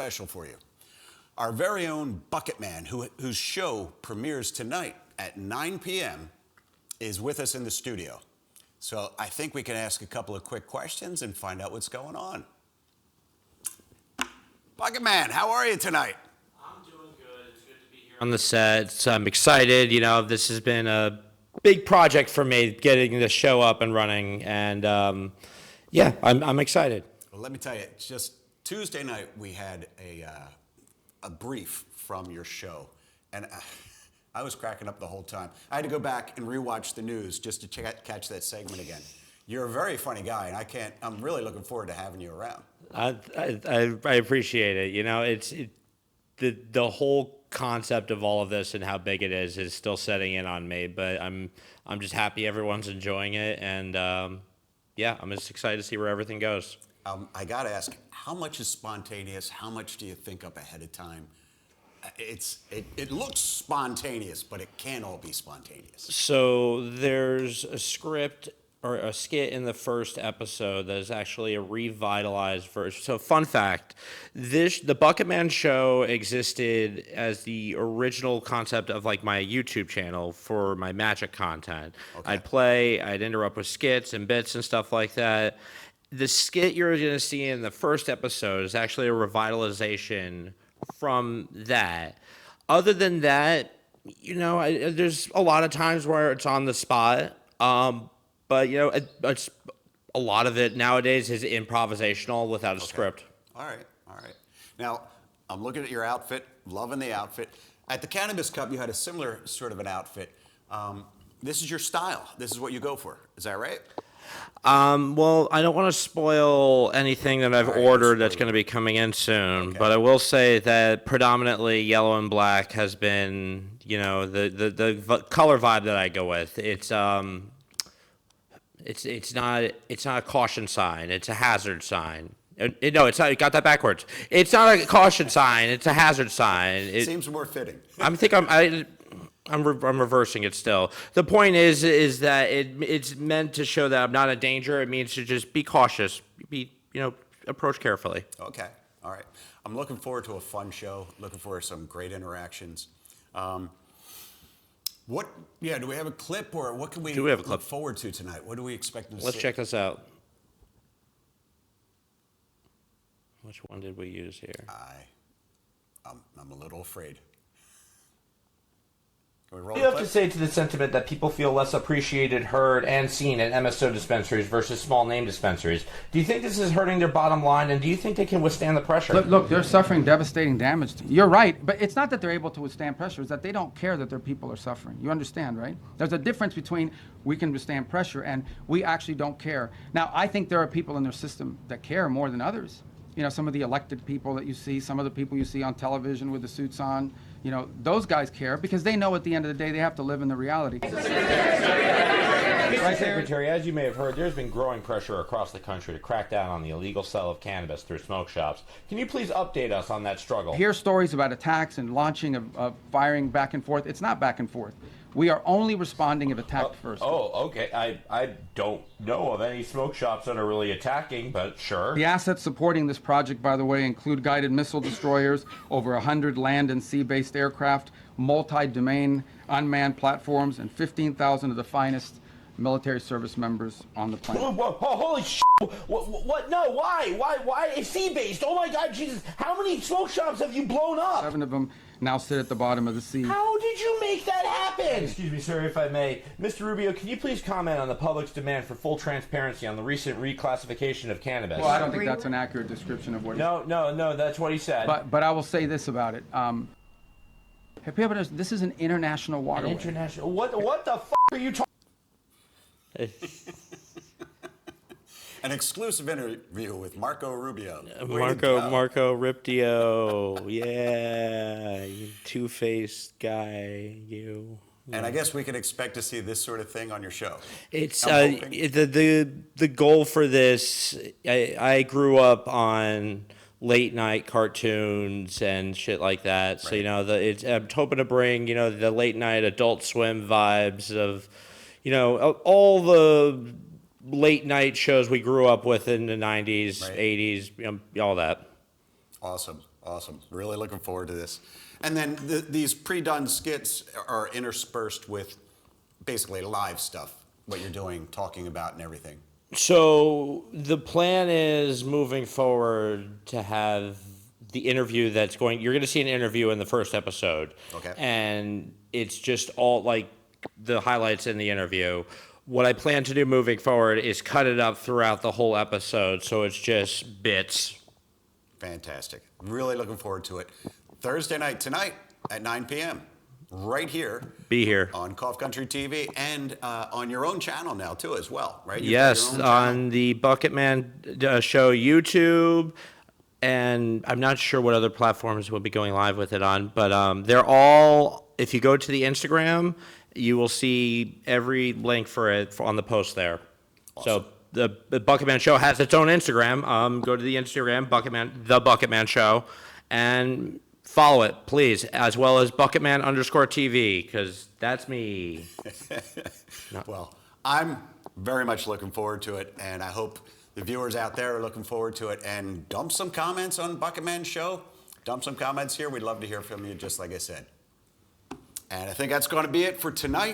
special for you. Our very own Bucket Man, whose show premieres tonight at 9 p.m., is with us in the studio. So I think we can ask a couple of quick questions and find out what's going on. Bucket Man, how are you tonight? I'm doing good. It's good to be here on the set. So I'm excited. You know, this has been a big project for me, getting the show up and running. And yeah, I'm excited. Well, let me tell you, just Tuesday night we had a brief from your show, and I was cracking up the whole time. I had to go back and rewatch the news just to catch that segment again. You're a very funny guy, and I'm really looking forward to having you around. I appreciate it. You know, the whole concept of all of this and how big it is still setting in on me. But I'm just happy everyone's enjoying it, and yeah, I'm just excited to see where everything goes. I got to ask, how much is spontaneous? How much do you think up ahead of time? It looks spontaneous, but it can't all be spontaneous. So there's a script or a skit in the first episode that is actually a revitalized version. So fun fact, the Bucket Man show existed as the original concept of like my YouTube channel for my magic content. Okay. I'd interrupt with skits and bits and stuff like that. The skit you're going to see in the first episode is actually a revitalization from that. Other than that, you know, there's a lot of times where it's on the spot. But, you know, it's a lot of it nowadays is improvisational without a script. All right. Now, I'm looking at your outfit, loving the outfit. At the Cannabis Cup, you had a similar sort of an outfit. This is your style. This is what you go for. Is that right? Well, I don't want to spoil anything that I've ordered that's going to be coming in soon, but I will say that predominantly yellow and black has been, you know, the color vibe that I go with. It's not a caution sign. It's a hazard sign. No, it's not. You got that backwards. It's not a caution sign. It's a hazard sign. It seems more fitting. I'm reversing it still. The point is that it's meant to show that I'm not a danger. It means to just be cautious. Approach carefully. Okay. All right. I'm looking forward to a fun show. Looking forward to some great interactions. Do we have a clip, or what can we look forward to tonight? What do we expect to see? Let's check this out. Which one did we use here? I'm a little afraid. What do you have to say to the sentiment that people feel less appreciated, heard, and seen at MSO dispensaries versus small name dispensaries? Do you think this is hurting their bottom line, and do you think they can withstand the pressure? Look, they're suffering devastating damage. You're right, but it's not that they're able to withstand pressure. It's that they don't care that their people are suffering. You understand, right? There's a difference between we can withstand pressure and we actually don't care. Now, I think there are people in their system that care more than others. You know, some of the elected people that you see, some of the people you see on television with the suits on, you know, those guys care because they know at the end of the day they have to live in the reality. Right, Secretary, as you may have heard, there's been growing pressure across the country to crack down on the illegal sale of cannabis through smoke shops. Can you please update us on that struggle? Hear stories about attacks and launching of firing back and forth. It's not back and forth. We are only responding if attacked first. Oh, okay. I don't know of any smoke shops that are really attacking, but sure. The assets supporting this project, by the way, include guided missile destroyers, over 100 land and sea-based aircraft, multi-domain unmanned platforms, and 15,000 of the finest military service members on the planet. Holy shit! What? No, why? Why? It's sea-based. Oh my God, Jesus! How many smoke shops have you blown up? 7 of them now sit at the bottom of the sea. How did you make that happen? Excuse me, sir, if I may. Mr. Rubio, can you please comment on the public's demand for full transparency on the recent reclassification of cannabis? Well, I don't think that's an accurate description of what he said. No, that's what he said. But I will say this about it. Have you ever noticed, this is an international waterway. International? What the f*** are you talking? An exclusive interview with Marco Rubio. Marco Riptio. Yeah, you two-faced guy, you. And I guess we can expect to see this sort of thing on your show. It's the goal for this. I grew up on late night cartoons and shit like that. Right. So I'm hoping to bring the late night Adult Swim vibes of all the late night shows we grew up with in the 90s, right. 80s, all that. Awesome. Awesome. Really looking forward to this. And then these pre-done skits are interspersed with basically live stuff, what you're doing, talking about, and everything. So the plan is moving forward to have the interview that's going. You're going to see an interview in the first episode. Okay. And it's just all like the highlights in the interview. What I plan to do moving forward is cut it up throughout the whole episode, so it's just bits. Fantastic. Really looking forward to it. Thursday night tonight at 9 p.m. right here. Be here. On Cough Country TV and on your own channel now too as well, right? You've got Yes, your own channel. on the Bucket Man show YouTube, and I'm not sure what other platforms we'll be going live with it on, but they're all, if you go to the Instagram, you will see every link for it on the post there. Awesome. So the Bucket Man show has its own Instagram. Go to the Instagram, the Bucket Man show, and follow it, please, as well as Bucketman_TV, because that's me. Well, I'm very much looking forward to it, and I hope the viewers out there are looking forward to it. And dump some comments on Bucket Man Show. Dump some comments here. We'd love to hear from you, just like I said. And I think that's going to be it for tonight.